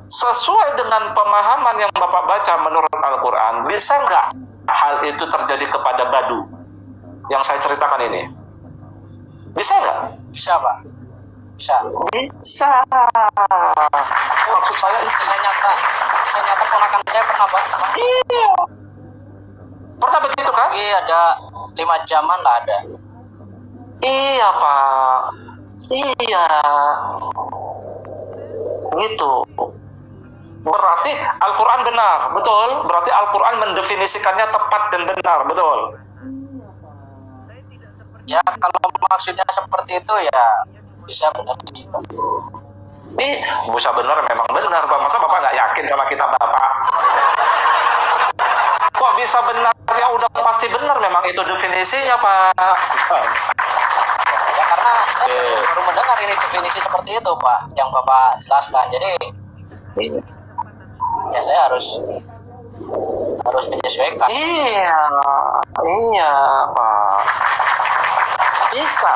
sesuai dengan pemahaman yang Bapak baca menurut Al-Quran, bisa nggak hal itu terjadi kepada Badu yang saya ceritakan ini? Bisa nggak? Bisa, Pak. Bisa. Bisa. Maksud saya Saya nyata ponakan saya pernah, Pak. iya. Pernah begitu kan? Iya, ada 5 jaman lah ada. Iya Pak. Iya. Gitu. Berarti Al-Quran benar, betul? Berarti Al-Quran mendefinisikannya tepat dan benar, betul? Ya, kalau maksudnya seperti itu ya bisa benar. Bisa benar, memang benar Pak. Masa Bapak nggak yakin sama kita Bapak? Kok bisa benar? Ya udah pasti benar, memang itu definisinya Pak. Ya karena saya baru mendengar ini definisi seperti itu Pak, yang Bapak jelaskan. Jadi ya saya harus menyesuaikan. Iya Pak. Bisa.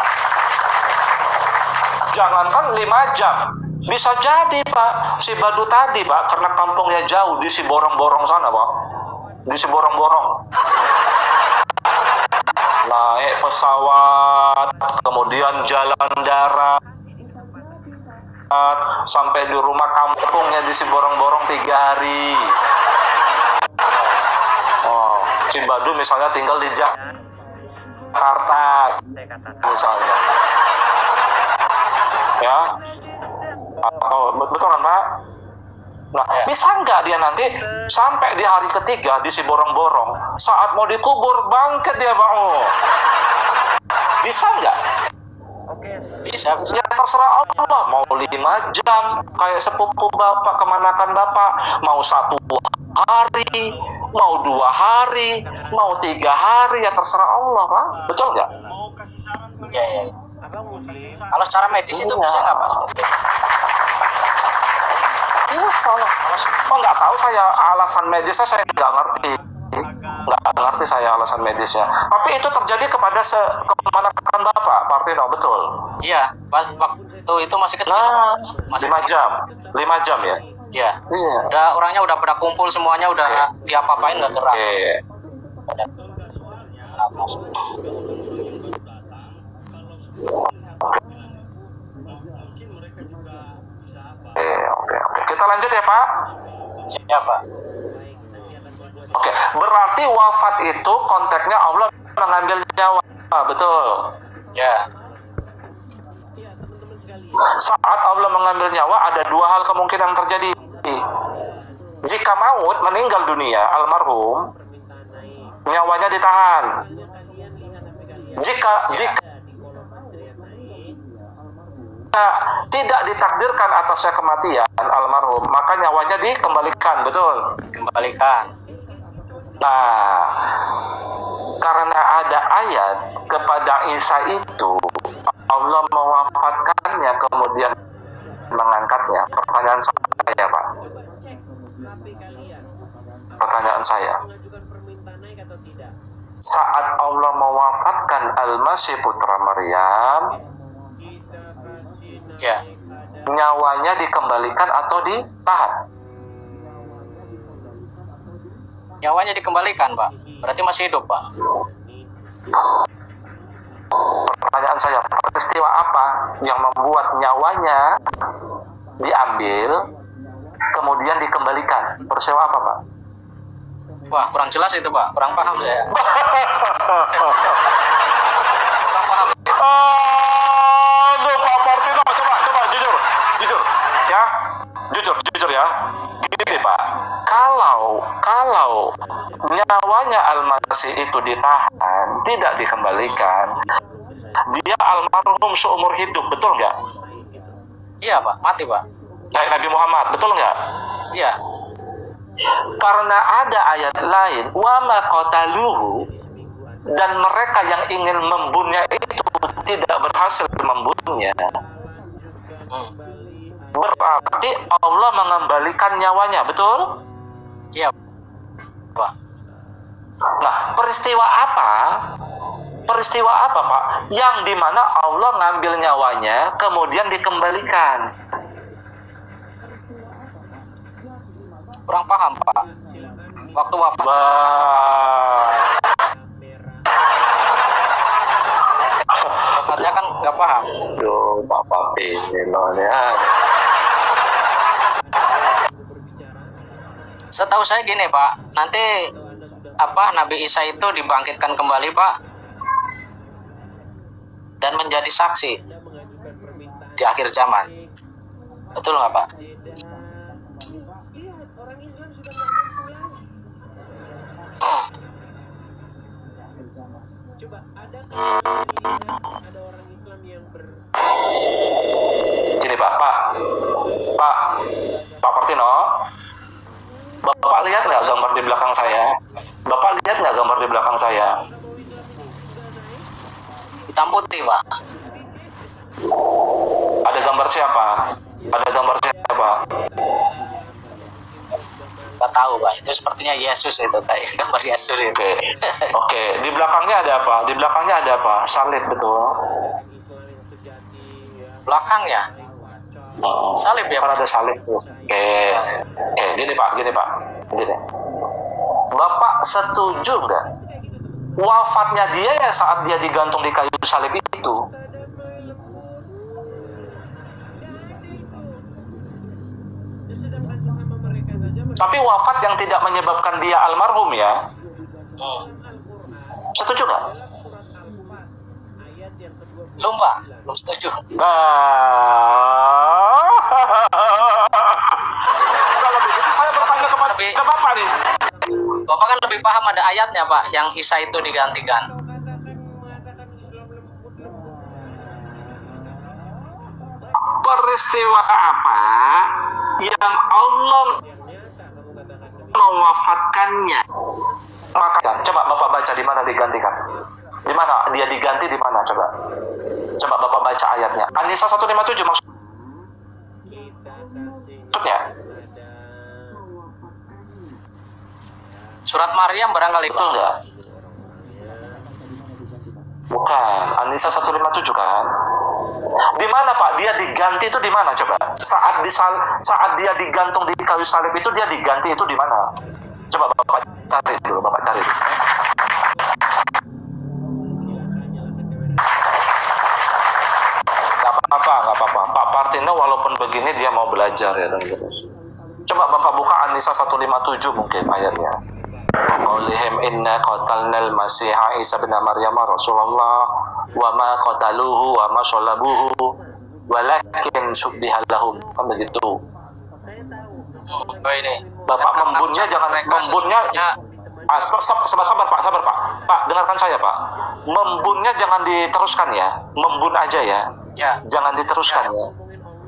Jangankan 5 jam, bisa jadi Pak, si Badu tadi Pak, karena kampungnya jauh di Siborong-Borong sana Pak, di Siborong-Borong, naik pesawat, kemudian jalan darat, sampai di rumah kampungnya di Siborong-Borong 3 hari. Oh, si Badu misalnya tinggal di Jakarta misalnya. Ya, betul kan Pak? Nah, bisa nggak dia nanti sampai di hari ketiga di Siborong-Borong, saat mau dikubur bangkit dia Pak? Oh, bisa nggak? Bisa. Ya terserah Allah, mau 5 jam kayak sepupu Bapak, kemanakan Bapak, mau 1 hari, mau 2 hari, mau 3 hari, ya terserah Allah Pak, betul nggak? Ya. Kalau secara medis itu bisa nggak Pak? Bisa lah. Oh, nggak tahu saya alasan medisnya, saya nggak ngerti. Nggak ngerti saya alasan medisnya. Tapi itu terjadi kepada kemanakan Bapak, Pak Artino, betul? Iya, waktu itu masih kecil. Nah, masih 5 jam. 5 jam ya? Iya. Iya. Udah, orangnya udah pada kumpul semuanya, udah diapa-apain nggak gerak. Oke. Kita lanjut ya Pak? Siap Pak. Oke, berarti wafat itu konteksnya Allah mengambil nyawa, betul? Ya. Saat Allah mengambil nyawa ada 2 hal kemungkinan terjadi. Jika maut, meninggal dunia, almarhum, nyawanya ditahan. Jika tidak ditakdirkan atasnya kematian almarhum, maka nyawanya dikembalikan, betul? Kembalikan. Nah, karena ada ayat kepada Isa itu, Allah mewafatkannya kemudian mengangkatnya. Pertanyaan saya Pak, pertanyaan saya, saat Allah mewafatkan Al-Masih putra Maryam, Ya. nyawanya dikembalikan atau ditahan? Nyawanya dikembalikan Pak. Berarti masih hidup Pak. Pertanyaan saya, peristiwa apa yang membuat nyawanya diambil kemudian dikembalikan? Peristiwa apa Pak? Wah, kurang jelas itu Pak. Kurang paham saya. Kurang paham. Aduh Pak Martino, coba jujur ya, jujur ya. Gini Pak, kalau nyawanya Al-Masih itu ditahan, tidak dikembalikan, dia almarhum seumur hidup, betul nggak? Iya Pak, mati Pak. Kayak Nabi Muhammad, betul nggak? Iya. Karena ada ayat lain, wa ma qataluhu, dan mereka yang ingin membunuhnya itu tidak berhasil membunuhnya. Berarti Allah mengembalikan nyawanya, betul? Iya Pak. Nah, peristiwa apa Pak, yang dimana Allah ngambil nyawanya kemudian dikembalikan? Kurang paham, Pak. Waktu wafat. Wafatnya kan nggak paham. Duh, Bapak ini loh ya. Setahu saya gini, Pak. Nanti Nabi Isa itu dibangkitkan kembali, Pak, dan menjadi saksi di akhir zaman. Betul nggak, Pak? Coba ada orang Islam yang Gini Pak Partino, Bapak lihat nggak gambar di belakang saya? Bapak lihat nggak gambar di belakang saya? Hitam putih, Pak. Ada gambar siapa? Ada gambar siapa? Nggak tahu, Pak. Itu sepertinya Yesus itu, kayak gambar Yesus itu. Oke. Di belakangnya ada apa? Di belakangnya ada apa? Salib, betul. Belakangnya salib ya, kan Pak? ada salib tuh. Gini Pak. Gini. Bapak setuju nggak? Wafatnya dia ya saat dia digantung di kayu salib itu. Tapi wafat yang tidak menyebabkan dia almarhum ya. Setuju nggak? Belum, Pak. Belum setuju. Kalau begitu saya bertanya kepada Bapak nih. Bapak kan lebih paham, ada ayatnya, Pak, yang Isa itu digantikan. Peristiwa apa yang Allah mewafatkannya? Coba Bapak baca di mana digantikan. Di mana dia diganti, di mana coba? Coba Bapak baca ayatnya. An-Nisa 157 maksudnya. Surat Maryam barangkali, Betul nggak? Bukan. An-Nisa 157 kan? Di mana Pak? Dia diganti itu di mana coba? Saat dia digantung di kayu salib itu dia diganti itu di mana? Coba Bapak cari dulu. Nggak apa-apa. Pak Partino walaupun begini dia mau belajar ya teman-teman. Coba Bapak buka An-Nisa 157 mungkin ayatnya. Qaulihim inna qatalnal masiha Isa bin Maryam Rasulullah wa ma qataluhu wa ma shalabuhu walakin subbiha lahum. Kan begitu. Ini. Bapak membunnya jangan membunnya. Sabar Pak. Pak, dengarkan saya Pak. Membunnya jangan diteruskan ya. Membun aja ya. Ya. Jangan diteruskan ya.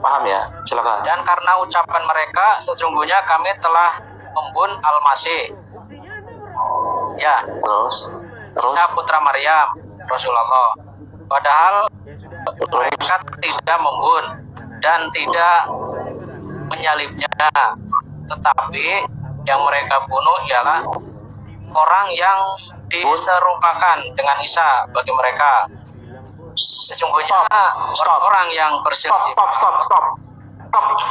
Paham ya? Silakan. Dan karena ucapan mereka, sesungguhnya kami telah membun Al-Masih. Ya. Terus. Isa putra Maryam, Rasulullah. Padahal mereka tidak membun dan tidak menyalibnya. Tetapi yang mereka bunuh ialah orang yang diserupakan dengan Isa bagi mereka. Sesungguhnya orang-orang yang berselisih. Stop.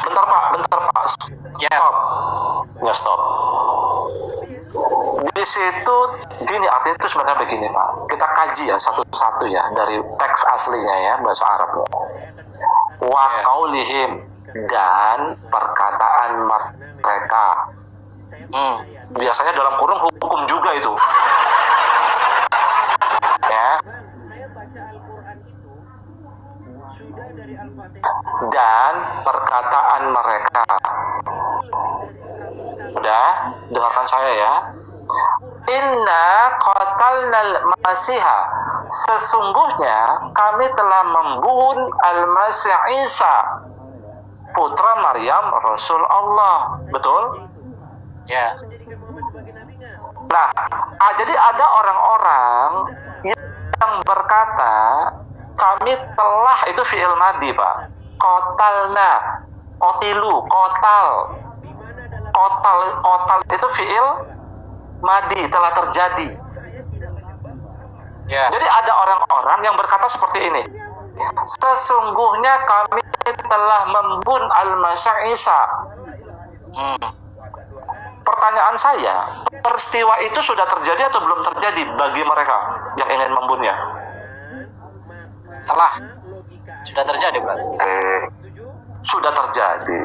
Bentar Pak. Ya. Stop. Di situ gini, artinya itu sebenarnya begini Pak. Kita kaji ya satu-satu ya dari teks aslinya ya, bahasa Arabnya. Wa qaulihim, dan perkataan mereka. Biasanya dalam kurung hukum juga itu. Ya. Dan perkataan mereka. Udah, dengarkan saya ya. Inna qatalnal masiha, sesungguhnya kami telah membunuh Al-Masih Isa putra Maryam Rasul Allah. Betul? Ya. Nah, jadi ada orang-orang yang berkata kami telah, itu fi'il madi Pak. Qatalna, qatilu, Kotal itu fi'il madi, telah terjadi. Ya. Jadi ada orang-orang yang berkata seperti ini. Sesungguhnya kami telah membunuh Al-Masih Isa. pertanyaan saya, peristiwa itu sudah terjadi atau belum terjadi bagi mereka yang ingin membunuhnya? Telah. Sudah terjadi, berarti. Sudah terjadi.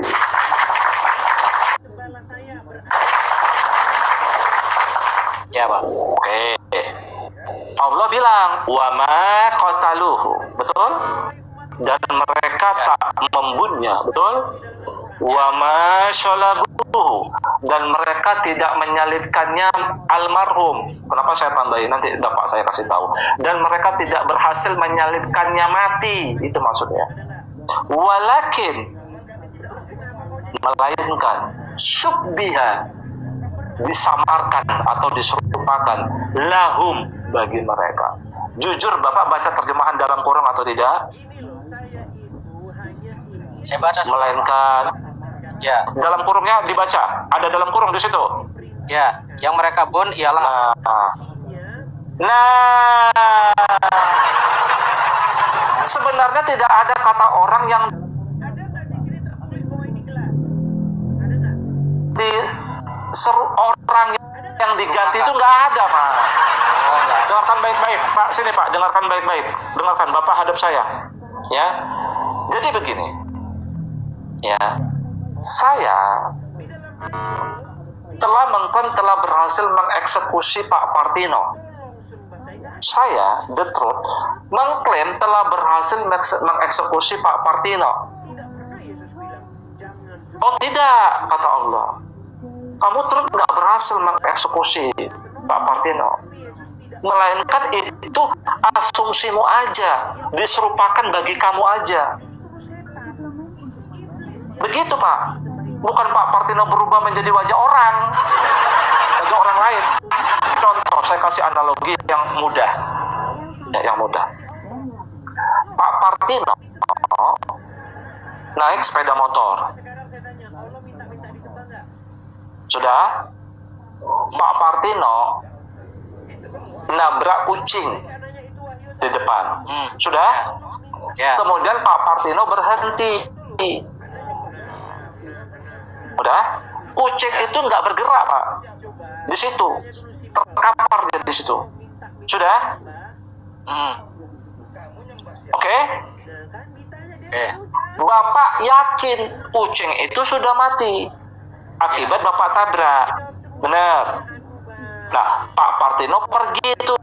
Ya, Pak. Oke. Allah bilang, wa ma qataluhu. Betul? Dan mereka tak membunuhnya. Betul? Wa ma syalabuhu. Dan mereka tidak menyalibkannya almarhum. Kenapa saya tambahin? Nanti Bapak saya kasih tahu. Dan mereka tidak berhasil menyalibkannya mati. Itu maksudnya. Walakin, melainkan syubbiha, disamarkan atau diserupakan lahum, bagi mereka. Jujur Bapak baca terjemahan dalam kurung atau tidak? Saya baca. Melainkan, ya. Dalam kurungnya dibaca. Ada dalam kurung di situ. Ya, yang mereka bun ialah. Nah, sebenarnya tidak ada kata orang yang diseru orang yang diganti itu nggak ada, Pak. Dengarkan baik-baik, Pak. Sini, Pak. Dengarkan baik-baik. Dengarkan, Bapak hadap saya. Ya. Jadi begini. Ya. Saya telah berhasil mengeksekusi Pak Partino. Saya, The Truth, mengklaim telah berhasil mengeksekusi Pak Partino. Oh tidak, kata Allah. Kamu terus nggak berhasil mengeksekusi Pak Partino. Melainkan itu asumsimu aja, diserupakan bagi kamu aja. Begitu, Pak. Bukan Pak Partino berubah menjadi wajah orang lain. Contoh, saya kasih analogi yang mudah. Ya, yang mudah. Pak Partino naik sepeda motor. Sudah? Pak Partino nabrak kucing di depan. Sudah? Ya. Kemudian Pak Partino berhenti. Udah? Kucing itu nggak bergerak, Pak. Di situ. Terkapar dia di situ. Sudah? Oke? Bapak yakin kucing itu sudah mati akibat Bapak tabrak. Benar. Nah, Pak Partino pergi itu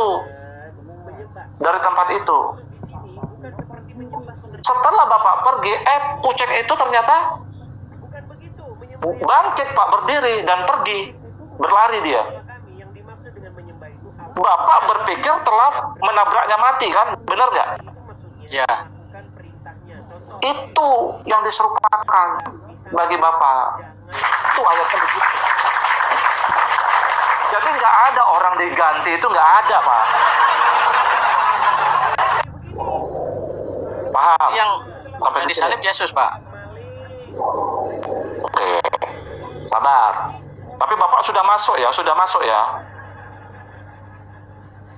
dari tempat itu. Setelah Bapak pergi, kucing itu ternyata bangkit, Pak, berdiri dan pergi, berlari dia. Bapak berpikir telah menabraknya mati, kan? Benar nggak? Ya. Itu yang diserupakan bagi Bapak. Itu ayatnya begitu. Jadi nggak ada orang diganti, itu nggak ada, Pak. Paham? Yang sampai disalib Yesus, Pak. Oke, sabar. Tapi Bapak sudah masuk ya,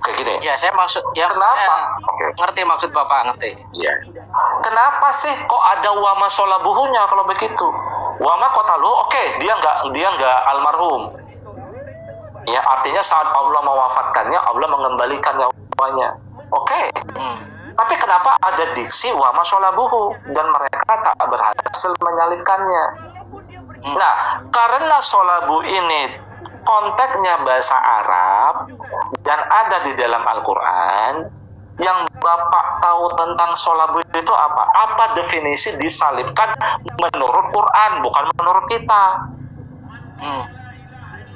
Kayak gini. Ya, saya maksud. Ya, kenapa? Ngerti maksud Bapak, ngerti. Iya. Kenapa sih kok ada wama sholabuhunya kalau begitu? Wama kotalu, oke, dia nggak almarhum. Ya, artinya saat Allah mewafatkannya, Allah mengembalikan nyawanya. Oke. Tapi kenapa ada diksi wama sholabuhu dan mereka tak berhasil menyalibkannya? Nah, karena sholabu ini konteksnya bahasa Arab dan ada di dalam Al-Quran, yang Bapak tahu tentang sholabu itu apa? Apa definisi disalibkan menurut Quran, bukan menurut kita?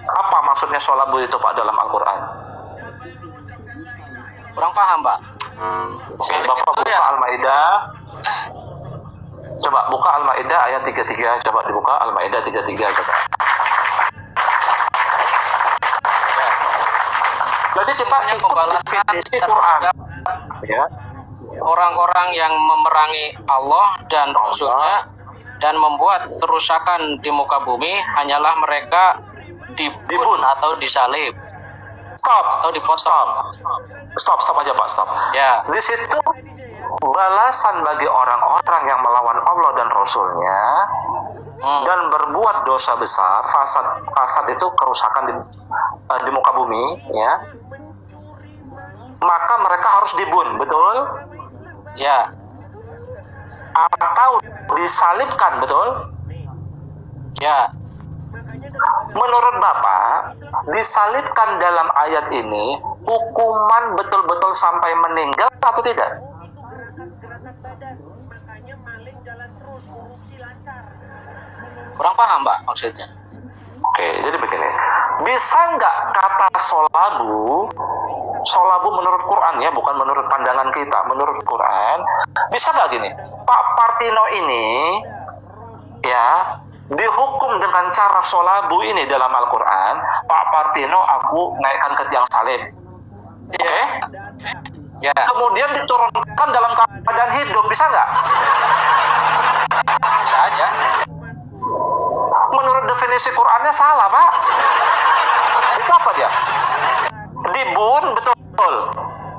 Apa maksudnya sholabu itu, Pak, dalam Al-Quran? Kurang paham, Pak. Oke, Bapak buka Al-Maidah. Coba buka Al-Maidah ayat 33. Coba dibuka Al-Maidah 33. Coba. Jadi kita ikut definisi Quran. Ya. Orang-orang yang memerangi Allah dan Rasulnya dan membuat kerusakan di muka bumi hanyalah mereka dibun atau disalib. Stop. atau dipotong? Stop aja Pak, stop. Ya. Di situ balasan bagi orang-orang yang melawan Allah dan Rasulnya dan berbuat dosa besar, fasad itu kerusakan di muka bumi, ya. Maka mereka harus dibun, betul? Ya. Atau disalibkan, betul? Ya. Menurut Bapak, disalibkan dalam ayat ini hukuman betul-betul sampai meninggal atau tidak? Kurang paham, Pak, maksudnya. Oke, jadi begini. Bisa nggak kata solabu menurut Quran ya, bukan menurut pandangan kita, menurut Quran, bisa nggak gini? Pak Partino ini, ya, dihukum dengan cara solabu ini dalam Al-Quran. Pak Partino aku naikkan ke tiang salib. Oke? Ya. Kemudian diturunkan dalam keadaan hidup, bisa nggak? Bisa aja. Menurut definisi Qurannya salah, Pak. Itu apa dia? Dibun, betul.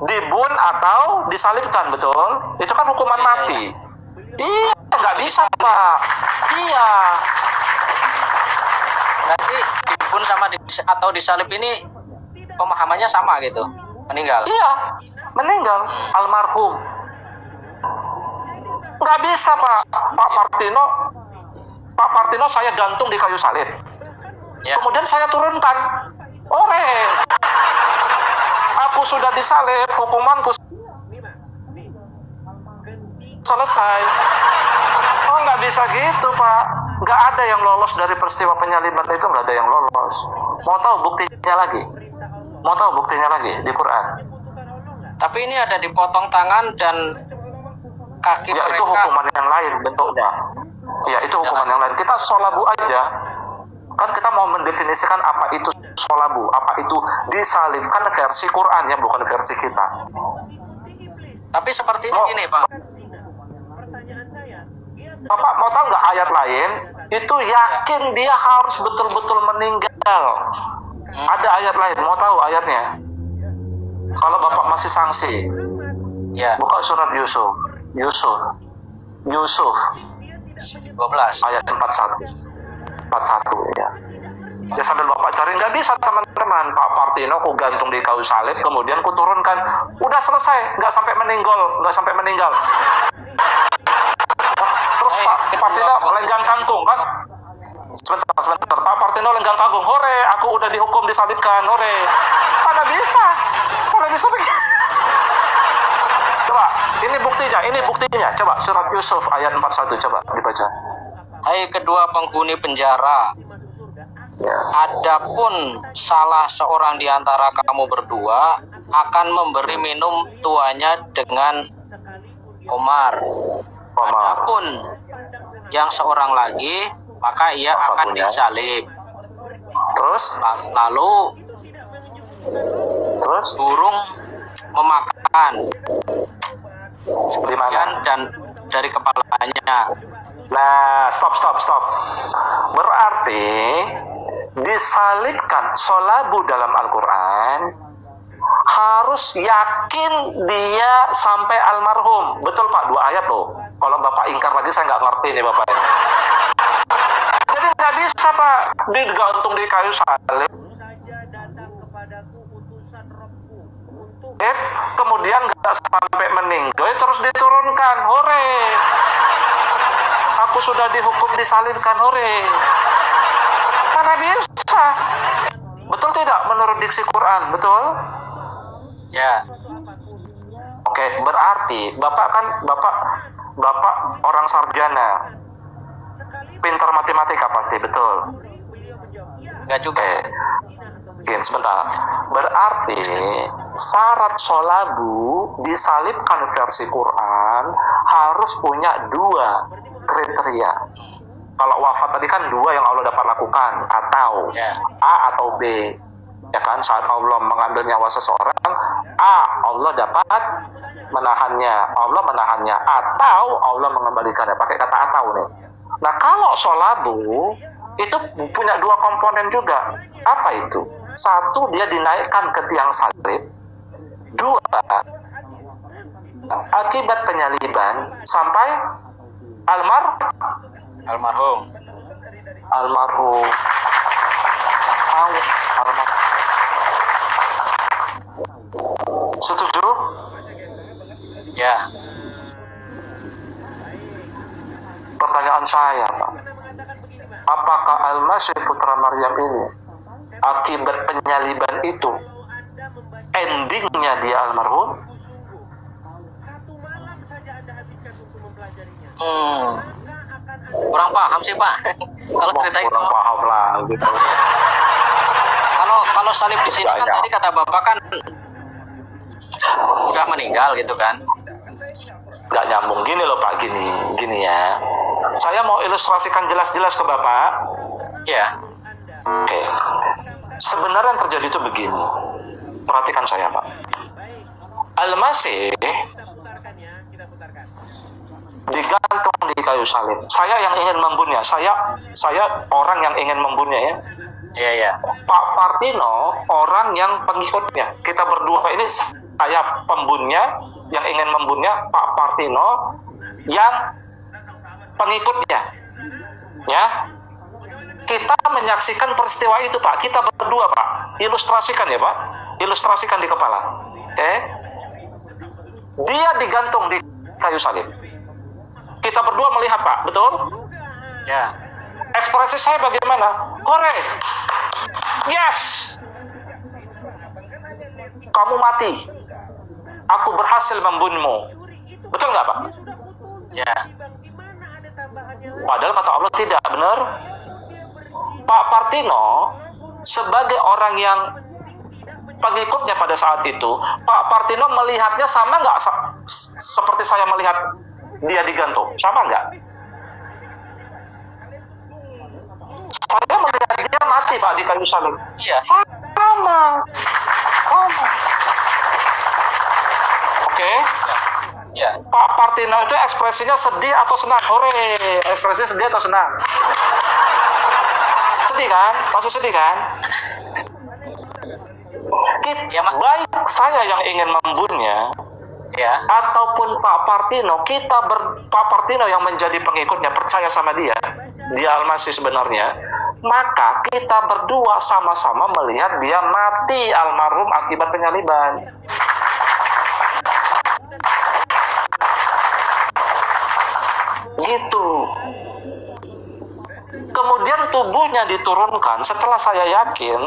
Dibun atau disalibkan, betul. Itu kan hukuman mati. Iya, nggak bisa, Pak. Iya. Berarti dibun sama atau disalib ini pemahamannya sama gitu. Meninggal. Iya, meninggal. Almarhum. Nggak bisa, Pak. Pak Partino saya gantung di kayu salib. Ya. Kemudian saya turunkan. Ore. Aku sudah disalib, hukumanku selesai. Oh, nggak bisa gitu, Pak. Nggak ada yang lolos dari peristiwa penyaliban itu, nggak ada yang lolos. Mau tahu buktinya lagi? Mau tahu buktinya lagi di Quran? Tapi ini ada dipotong tangan dan kaki Ya, mereka. itu hukuman yang lain bentuknya. Ya, itu hukuman yang lain. Kita solabu aja. Kan kita mau mendefinisikan apa itu solabu, apa itu disalibkan versi Quran ya, bukan versi kita. Tapi seperti ini, Pak. Bapak mau tahu nggak ayat lain? Itu yakin dia harus betul-betul meninggal. Ada ayat lain, mau tahu ayatnya? Kalau Bapak masih sanksi, Ya. buka surat Yusuf 12. ayat 41 ya. Ya sambil Bapak cari, nggak bisa teman-teman. Pak Partino ku gantung di kayu salib, kemudian ku turunkan, udah selesai, nggak sampai meninggal. Terus Pak Partino lenggang kangkung kan? Sebentar. Pak Partino lenggang kangkung, hore, aku udah dihukum disalibkan, hore. Mana bisa begitu? Coba, ini buktinya. Coba surat Yusuf ayat 41, coba dibaca. Hai kedua penghuni penjara, Ya. adapun salah seorang di antara kamu berdua akan memberi minum tuanya dengan komar. Adapun yang seorang lagi, maka ia akan disalib. Terus Lalu burung memakan di mana? dan dari kepalanya. Nah, stop. Berarti disalibkan solabu dalam Al-Quran harus yakin dia sampai almarhum. Betul Pak, 2 ayat loh. Kalau Bapak ingkar lagi saya nggak ngerti nih Bapak ini. Jadi nggak bisa Pak digantung di kayu salib. Kemudian nggak sampai meninggal terus diturunkan, hore. Aku sudah dihukum disalibkan, hore. Mana bisa? Betul tidak menurut diksi Quran? Betul? Ya. Oke, berarti Bapak orang sarjana. Pintar matematika pasti, betul? Enggak juga. Oke, sebentar. Berarti syarat solabu disalibkan versi Quran harus punya 2 kriteria. Kalau wafat tadi kan 2 yang Allah dapat lakukan, atau A atau B. Ya kan, saat Allah mengambil nyawa seseorang, A, Allah dapat menahannya, atau Allah mengembalikannya. Pakai kata atau nih. Nah, kalau solabu itu punya dua komponen juga. Apa itu? Satu, dia dinaikkan ke tiang salib. Dua, akibat penyaliban sampai Almarhum. almarhum. Setuju? Ya. Pertanyaan saya, Pak. Apakah Al-Masih putra Maryam ini akibat penyaliban itu endingnya dia almarhum? Kurang paham sih, Pak. Kalau cerita itu. Kurang paham lah gitu. Kalau salib di sini kan tadi kata Bapak kan udah meninggal gitu kan. Gak nyambung. Gini loh Pak, gini ya. Saya mau ilustrasikan jelas-jelas ke Bapak. Ya. Oke. Sebenarnya yang terjadi itu begini. Perhatikan saya Pak. Al-Masih digantung di kayu salib. Saya yang ingin membunuhnya. Saya orang yang ingin membunuhnya ya. Iya. Pak Partino orang yang pengikutnya. Kita berdua ini, saya pembunuhnya, yang ingin membunuhnya Pak Partino yang pengikutnya. Ya. Kita menyaksikan peristiwa itu Pak. Kita berdua Pak. Ilustrasikan ya Pak. Ilustrasikan di kepala. Oke. Dia digantung di kayu salib. Kita berdua melihat Pak, betul? Ya. Ekspresi saya bagaimana? Hore! Yes! Kamu mati. Aku berhasil membunuhmu. Betul nggak Pak? Ya. Padahal kata Allah tidak, benar? Pak Partino sebagai orang yang pengikutnya pada saat itu, Pak Partino melihatnya sama nggak seperti saya melihat dia digantung? Sama nggak? Saya melihat dia mati Pak di kayu salib. Iya. Sama. Oke. Ya. Pak Partino itu ekspresinya sedih atau senang? Hore, ekspresinya sedih atau senang? Sedih kan? Masih sedih kan? Baik saya yang ingin membunuhnya, Ya. ataupun Pak Partino, Pak Partino yang menjadi pengikutnya, percaya sama dia Al-Masih sebenarnya, maka kita berdua sama-sama melihat dia mati almarhum akibat penyaliban. Gitu. Kemudian tubuhnya diturunkan setelah saya yakin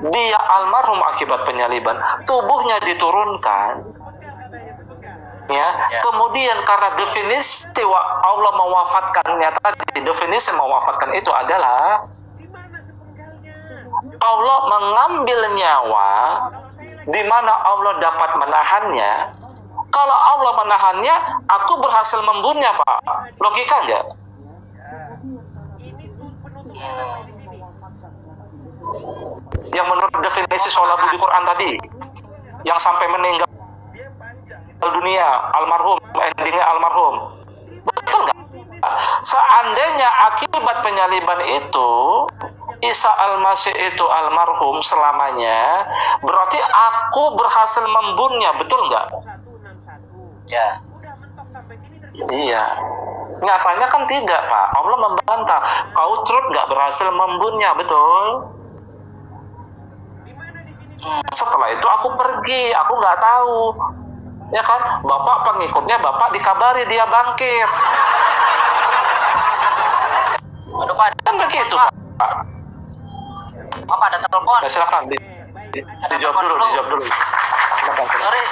dia almarhum akibat penyaliban, tubuhnya diturunkan. Ya. Kemudian karena definisi Allah mewafatkannya tadi, definisi mewafatkan itu adalah Allah mengambil nyawa di mana Allah dapat menahannya. Kalau Allah menahannya, aku berhasil membunuhnya, Pak. Logika nggak? Yang menurut definisi sholabu di Quran tadi, yang sampai meninggal dunia, almarhum, endingnya almarhum. Betul nggak? Seandainya akibat penyaliban itu Isa Al-Masih itu almarhum selamanya, berarti aku berhasil membunuhnya, betul nggak? Ya. Iya. Nyatanya kan tidak, Pak. Allah membantah. Kau terus nggak berhasil membunuhnya, betul? Setelah itu aku pergi, aku nggak tahu. Ya kan? Bapak pengikutnya, Bapak dikabari dia bangkit. Aduh Pak, Kan begitu, Pak. Bapak ada telepon. Ya, silakan. Dijawab dulu. Silakan. Sorry.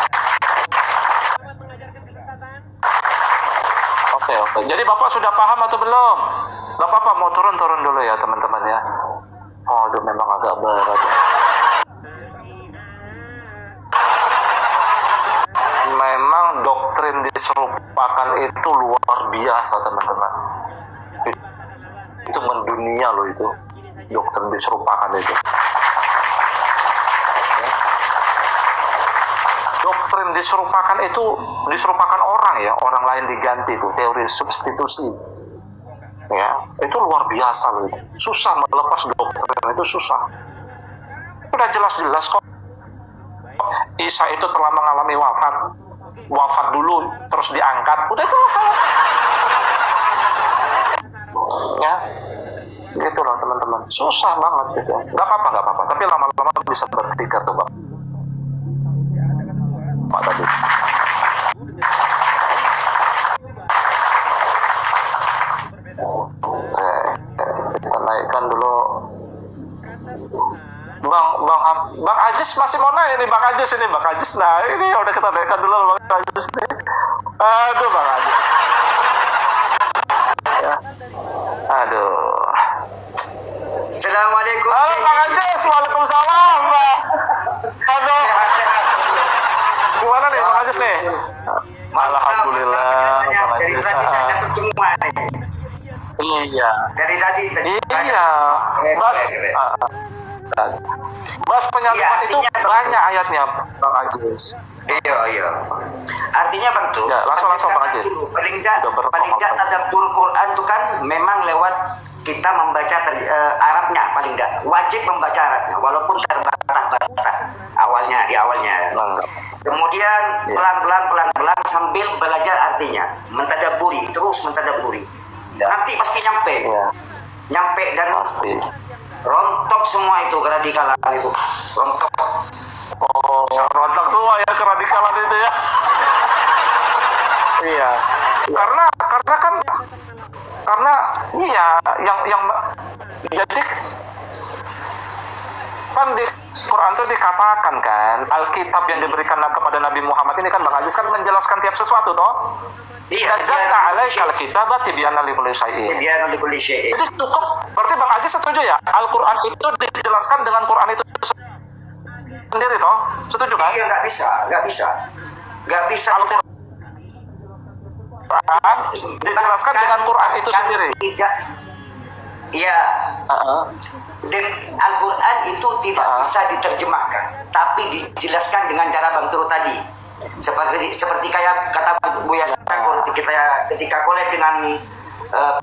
Oke. Jadi Bapak sudah paham atau belum? Gak apa-apa, mau turun dulu ya teman-teman ya. Oh, aduh, memang agak berat. Memang doktrin diserupakan itu luar biasa teman-teman. Itu mendunia loh itu. Doktrin diserupakan itu. Doktrin diserupakan orang ya, orang lain diganti itu, teori substitusi. Ya, itu itu luar biasa loh. Susah melepas doktrin itu, susah. Udah jelas-jelas kok Isa itu telah mengalami wafat dulu terus diangkat, udah jelas ya gitu loh teman-teman. Susah banget gitu. Gak apa-apa, tapi lama-lama bisa berpikir tuh Pak tadi. Kita naikkan dulu. Bang Ajis masih mau naik nih, Bang Ajis. Nah ini udah kita naikkan dulu Bang Ajis nih. Aduh Bang Ajis. Ya. Aduh. Assalamualaikum. Halo Bang Ajis, waalaikumsalam Bang. Aduh. Gimana nih Bang Ajis nih? Alhamdulillah. Dari tadi saya catat semua nih. Iya. Dari tadi. Iya. Bahas penyalipan itu banyak ayatnya Bang Ajis. Iya. Artinya Bang tuh. Ya, langsung Bang Ajis. Paling enggak tadabbur Quran tuh kan memang lewat kita membaca Arabnya, paling enggak wajib membaca Arabnya walaupun terbata-bata di awalnya. Kemudian pelan-pelan sambil belajar artinya, terus mentadaburi. Ya. Nanti pasti nyampe. Ya. Nyampe dan pasti rontok semua itu keradikalan itu. Rontok. Oh, rontok semua ya keradikalan itu ya. Iya. Karena iya yang jadi kan di Quran itu dikatakan kan Alkitab yang diberikan kepada Nabi Muhammad ini kan Bang Ajis kan menjelaskan tiap sesuatu toh. Iya. Nazzalna 'alaikal kitaba tibyana likulli syai'in. Jadi cukup, berarti Bang Ajis setuju ya? Al-Quran itu dijelaskan dengan Quran itu sendiri toh? Setuju kan? Iya, nggak bisa. Al-Quran dijelaskan dengan Quran itu sendiri. Tidak. Iya. Dan Al-Quran itu tidak bisa diterjemahkan, tapi dijelaskan dengan cara Bang Turu tadi. Seperti kayak kata Buya ketika kolek dengan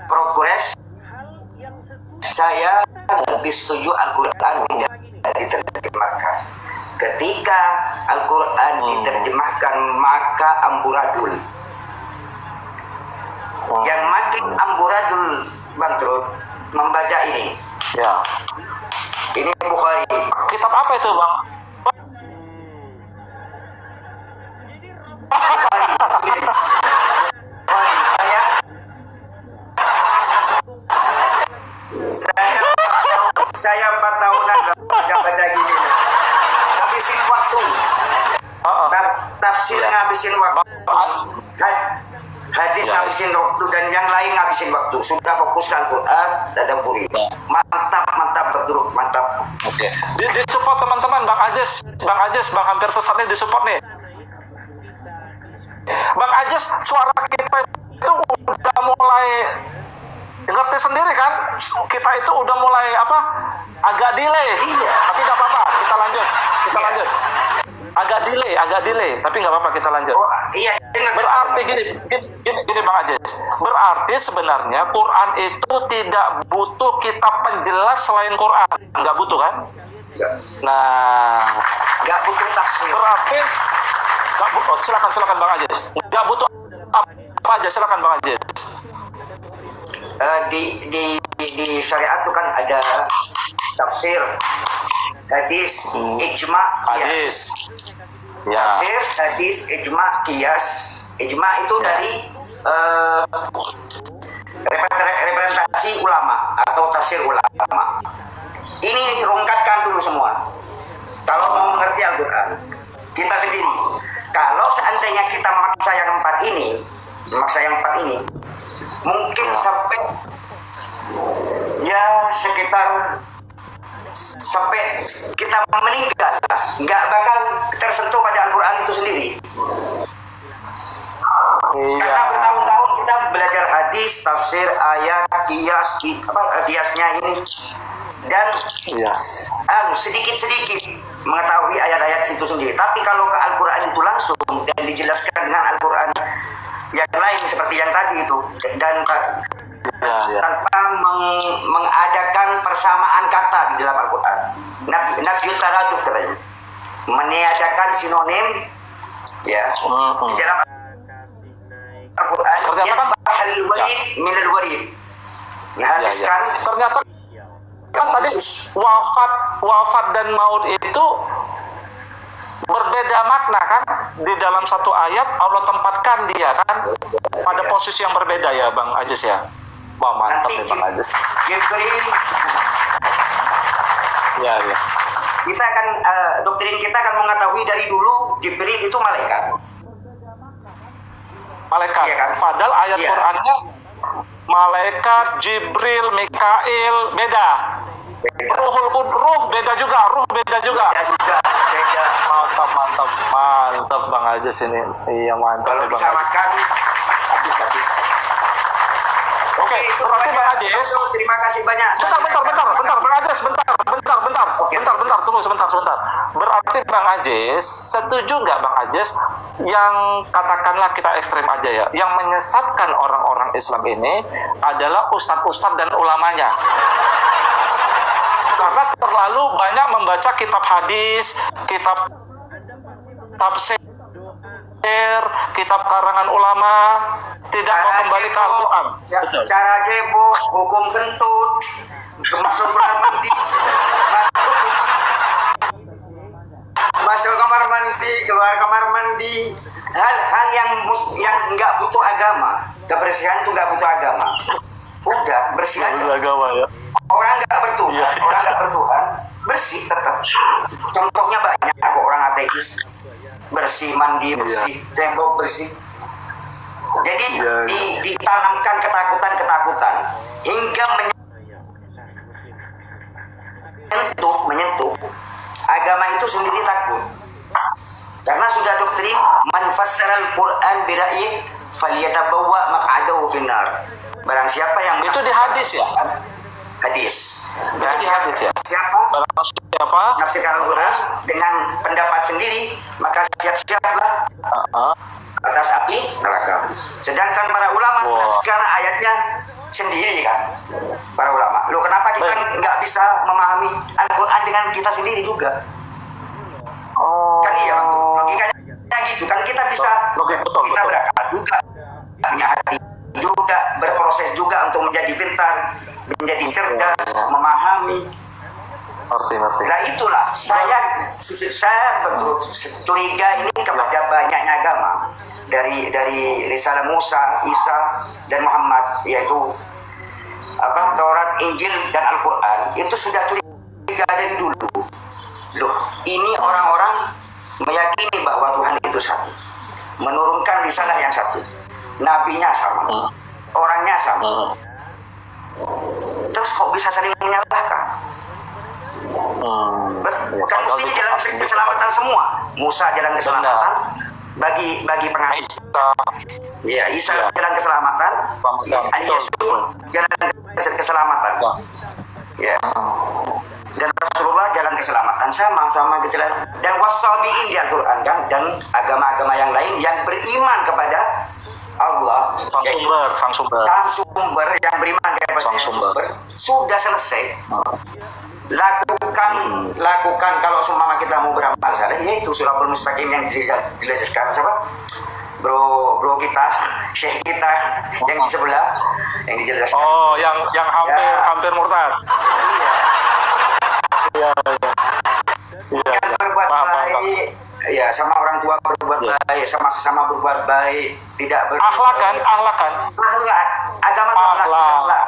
Prof. Gores, saya lebih setuju Al-Quran tidak diterjemahkan. Ketika Al-Quran diterjemahkan maka amburadul. Yang makin amburadul Bang Turu membaca ini. Ya. Ini Bukhari. Kitab apa itu Bang? Saya 4 tahunan nggak baca gini. Ngabisin waktu. Tafsir ngabisin waktu. Hadis ngabisin waktu dan yang lain ngabisin waktu. Sudah fokus ke Al-Quran, tadabburi. Mantap betul, mantap. Oke. Di support teman-teman Bang Ajis, Bang hampir sesat nih di support nih. Bang Ajis, suara kita itu udah mulai ngerti sendiri kan? Kita itu udah mulai agak delay. Iya. Tapi nggak apa-apa, kita lanjut. Agak delay, tapi nggak apa-apa, kita lanjut. Oh, iya. Berarti gini Bang Ajis. Berarti sebenarnya Quran itu tidak butuh kitab penjelas selain Quran. Nggak butuh kan? Nah, nggak butuh tafsir. Berarti silakan Bang Ajis. Nggak butuh apa aja, silakan Bang Ajis. Di syariat itu kan ada tafsir, hadis, ijma, qiyas. Ya. Tafsir, hadis, ijma, qiyas. Ijma itu dari representasi ulama atau tafsir ulama. Ini rungkatkan dulu semua. Kalau mau mengerti Al-Quran, kita sendiri. Kalau seandainya kita memaksa yang empat ini, mungkin sampai ya sekitar sampai kita meninggal, nggak bakal tersentuh pada Al-Quran itu sendiri. Iya. Karena bertahun-tahun kita belajar hadis, tafsir, ayat, kiasnya ini, dan sedikit-sedikit mengetahui ayat-ayat itu sendiri. Tapi kalau ke Al-Quran itu langsung dan dijelaskan dengan Al-Quran yang lain seperti yang tadi itu, dan Ya. tanpa mengadakan persamaan kata di dalam Al-Quran. Nafiyut taraduf katanya, meniadakan sinonim ya di dalam Al-Quran. Ternyata kan Bahal warid minal warid, menghabiskan ternyata kan tadi wafat dan maut itu berbeda makna kan, di dalam satu ayat Allah tempatkan dia kan pada posisi yang berbeda ya Bang Ajis ya. Wah mantap nanti nih Bang Ajis. Jibril, Ya. kita akan doktrin kita akan mengetahui dari dulu Jibril itu malaikat. Malaikat. Iya kan? Padahal ayat Iya. Qur'annya malaikat, Jibril, Mikail beda. Ruh beda juga, beda juga. Ya juga beda. Mantap Bang Ajis ini. Iya mantap Kalau nih, Bang Ajis. disamakan habis. Oke, itu berarti Bang banyak. Ajis. Terima kasih banyak. Bentar, Bang Ajis, bentar, tunggu sebentar. Berarti Bang Ajis, setuju nggak Bang Ajis, yang katakanlah kita ekstrem aja ya, yang menyesatkan orang-orang Islam ini adalah ustadz-ustadz dan ulamanya. Karena terlalu banyak membaca kitab hadis, kitab tafsir, kitab karangan ulama, tidak mau kembali ke Al-Quran. Cara cebok, hukum kentut, masuk kamar mandi, masuk kamar mandi, keluar kamar mandi, hal-hal yang nggak butuh agama. Kebersihan itu nggak butuh agama. Udah bersih aja. Agama ya. Orang nggak bertuhan, bersih tetap. Contohnya banyak kok, orang ateis bersih, mandi bersih, tembok bersih. Jadi ditanamkan ketakutan hingga menyentuh agama itu sendiri takut. Karena sudah doktrin man fassaral Quran bira'yi falyatabawwa maq'adahu finnar. Barang siapa yang Itu di hadis ya? Hadis. Itu di hadis ya? Siapa Barang siapa? menafsirkan Al-Quran dengan pendapat sendiri, maka siap-siaplah atas api neraka. Sedangkan para ulama menafsirkan ayatnya sendiri kan, para ulama. Loh, kenapa kita nggak bisa memahami Al-Quran dengan kita sendiri juga? Kan iya, logikanya gitu kan, kita bisa, Betul. kita berakal juga, punya hati juga, berproses juga untuk menjadi pintar, menjadi cerdas, memahami. Ngerti. Nah itulah saya betul curiga ini kepada banyaknya agama, dari risalah Musa, Isa dan Muhammad, yaitu Taurat, Injil dan Al-Quran, itu sudah curiga dari dulu. Loh, ini orang-orang meyakini bahwa Tuhan itu satu, menurunkan risalah yang satu, nabinya sama, orangnya sama. Terus kok bisa saling menyalahkan? Kan mestinya jalan keselamatan semua. Musa jalan keselamatan bagi penghabis. Ya, Isa jalan keselamatan. Yesus jalan keselamatan. Ya. Dan Rasulullah jalan keselamatan sama keselamatan. Dan wasabiin di Al-Quran kan, dan agama-agama yang lain yang beriman kepada Allah, Sang sumber yang beriman kepada Sang sumber. Sudah selesai. Lakukan kalau seumpama kita mau beramal saleh, yaitu suratul mustaqim yang dijelaskan siapa? Bro kita, syekh kita yang di sebelah, yang dijelaskan. Oh, yang hampir murtad. Iya. Yang berbuat baik, ya sama orang tua berbuat baik, sama sesama berbuat baik, tidak Akhlak kan? Akhlak, agama itu akhlak.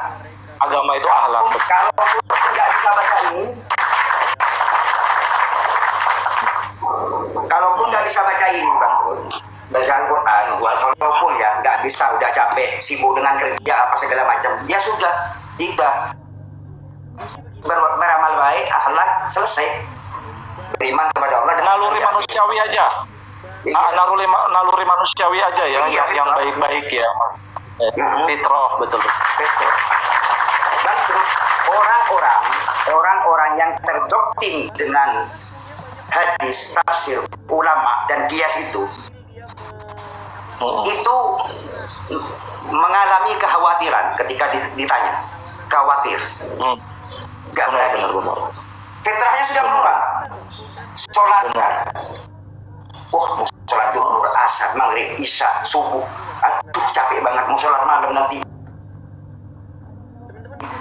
Agama itu akhlak. Kalau nggak bisa baca ini, kalaupun nggak bisa baca ini, Bang, baca Al-Quran, walaupun ya nggak bisa, udah capek, sibuk dengan kerja apa segala macam, ya sudah, tidak beramal baik, akhlak, selesai. Beriman kepada Allah. Naluri manusiawi aja. Naluri manusiawi aja ya, Iya, yang baik-baik ya. Fitrah, betul. Dan terus orang-orang yang terdoktrin dengan hadis, tafsir, ulama dan kias itu mengalami kekhawatiran ketika ditanya, khawatir, nggak berani. Fitrahnya sudah berubah. Sholat kan, mau sholat zuhur, asar, maghrib, isya, subuh. Aduh capek banget mau sholat malam nanti.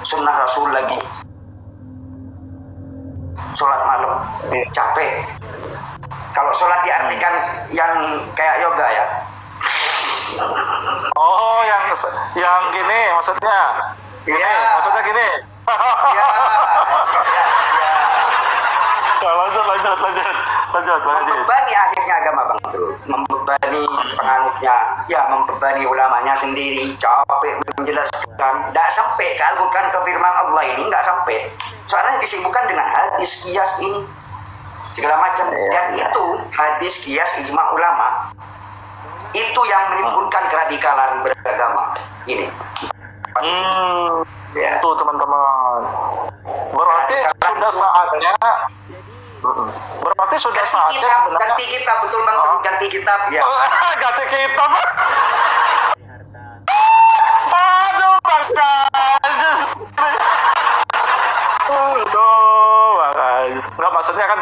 Sunnah Rasul lagi. Sholat malam, capek. Kalau sholat diartikan yang kayak yoga ya. Oh, yang gini maksudnya. Gini, maksudnya gini. Ya. Lanjut. Membebani akhirnya agama Bang Zul, membebani penganutnya, ya membebani ulamanya sendiri, capek menjelaskan, tidak sampai ke Al-Quran, ke firman Allah ini nggak sampai. Soalnya disibukkan dengan hadis, kias ini segala macam, dan itu hadis, kias, ijma ulama itu yang menimbulkan keradikalan beragama ini. Ya. Itu teman-teman. Berarti sudah saatnya sebenarnya ganti kitab, betul Bang, ganti kitab ya. ganti kitab. Aduh, Bang Ajis. Bang Ajis. Enggak, maksudnya kan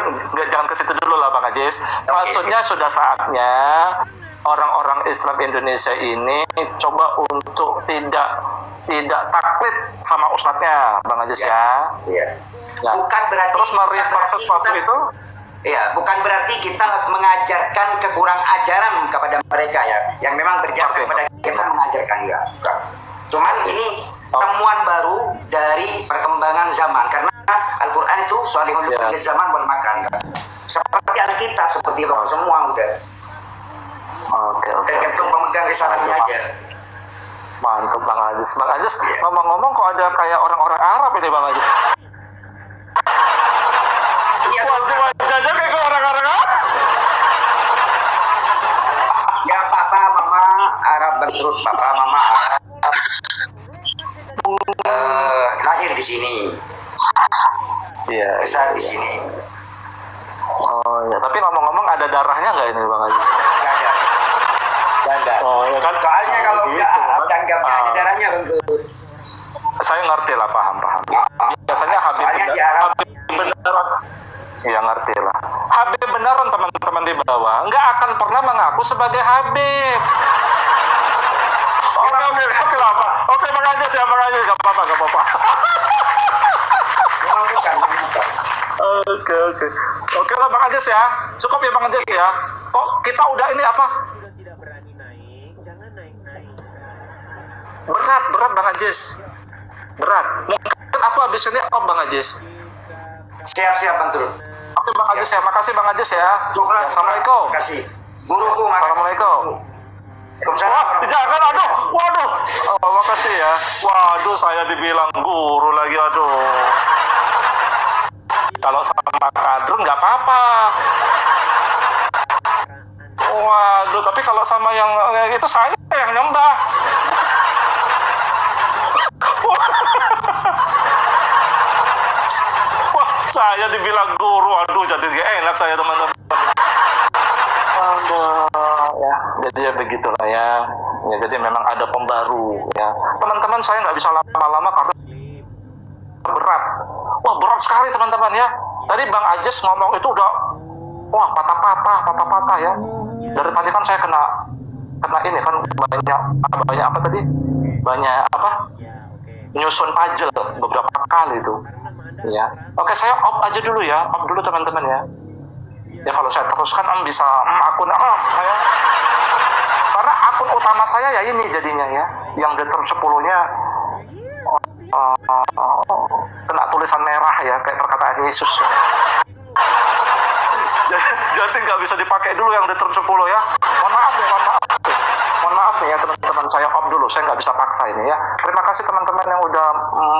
jangan ke situ dulu lah Bang Ajis. Maksudnya sudah saatnya orang-orang Islam Indonesia ini coba untuk tidak taklid sama ustadznya Bang Ajis ya. Iya. Ya. Bukan berarti terus mereflek sesuatu itu. Ya, bukan berarti kita mengajarkan kekurang ajaran kepada mereka ya, yang memang berjasa kepada kita mengajarkan ya. Cuman ini temuan baru dari perkembangan zaman, karena Al-Quran itu salihul zaman wal makan. Seperti Alkitab, seperti itu semua udah. Oke. Tergantung pemegang risalahnya aja. Mantap Bang Ajis. Bang Ajis, ngomong-ngomong kok ada kayak orang-orang Arab ini Bang Ajis. Iya, wajahnya kayak orang-orang Arab. Ya, papa, mama Arab, bentrut papa, mama Arab. Lahir di sini. Iya. Besar di sini. Oh ya, tapi ngomong-ngomong ada darahnya nggak ini Bang Ajis? Nggak ada. Oh ya kan. Soalnya kalau nggak ada darahnya bentrut. Saya ngerti lah, paham. Biasanya Soalnya di Arab beneran. Iya ngerti lah. Habib beneran teman-teman di bawah nggak akan pernah mengaku sebagai Habib. Oke lah Pak. Oke Bang Ajis ya, Bang Ajis nggak apa-apa. Oke lah Bang Ajis ya. Cukup ya Bang Ajis ya. Kok kita udah ini apa? Sudah tidak berani naik, jangan naik-naik. Berat Bang Ajis. Berat. Mungkin aku habis ini Bang Ajis. Siap betul. Oke Bang Ajis ya. Makasih Bang Ajis ya. Assalamualaikum. Terima kasih. Guruku, Assalamualaikum. Jangan, waduh. Oh, makasih ya. Waduh, saya dibilang guru lagi, waduh. Kalau sama kader nggak apa-apa. Waduh, tapi kalau sama yang itu saya yang nyembah. Wah, saya dibilang guru, aduh, jadi gak enak saya teman-teman. Ya, jadi ya begitulah ya. Jadi memang ada pembaru ya. Teman-teman saya nggak bisa lama-lama karena berat. Wah berat sekali teman-teman ya. Tadi Bang Ajis ngomong itu udah patah-patah ya. Dari tadi kan saya kena ini kan banyak apa tadi? Banyak apa? Nyusun puzzle beberapa kali itu. Ya. Oke, saya off aja dulu ya. Off dulu teman-teman ya. Ya kalau saya teruskan bisa akun saya, karena akun utama saya ya ini jadinya ya, yang deter 10-nya kena tulisan merah ya kayak perkataan Yesus. Jadi nggak bisa dipakai dulu yang deter 10 ya. Mohon maaf nih ya teman-teman, saya off dulu, saya nggak bisa paksa ini ya. Terima kasih teman-teman yang udah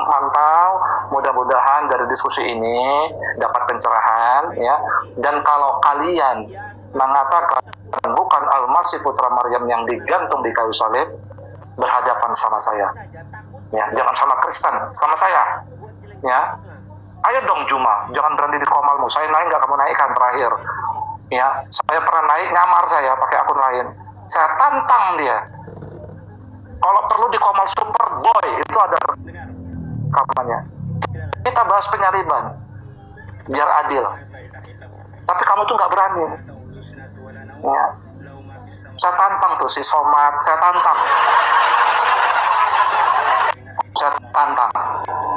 mantau. Mudah-mudahan dari diskusi ini dapat pencerahan ya. Dan kalau kalian mengatakan bukan Al-Masih putra Maryam yang digantung di kayu salib, berhadapan sama saya. Ya, jangan sama Kristen, sama saya. Ya. Ayo dong Juma, jangan berhenti di komalmu. Saya naik nggak kamu naikkan terakhir. Ya, saya pernah naik nyamar saya pakai akun lain. Saya tantang dia. Kalau perlu di Komal Superboy itu ada rekamannya. Kita bahas penyaliban biar adil. Tapi kamu tuh nggak berani. Ya. Saya tantang tuh si Somad, saya tantang. Saya tantang.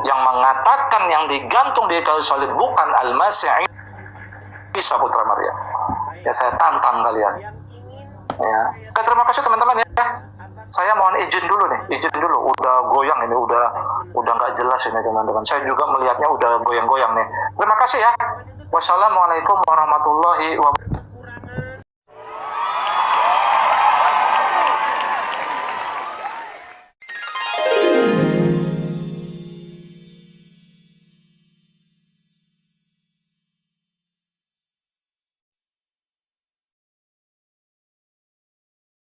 Yang mengatakan yang digantung di kayu salib bukan Al-Masih Isa putra Maryam. Ya saya tantang kalian. Ya. Oke, terima kasih teman-teman ya. Saya mohon izin dulu nih, izin dulu. Udah goyang ini, udah nggak jelas ini teman-teman. Saya juga melihatnya udah goyang-goyang nih. Terima kasih ya. Wassalamualaikum warahmatullahi wabarakatuh.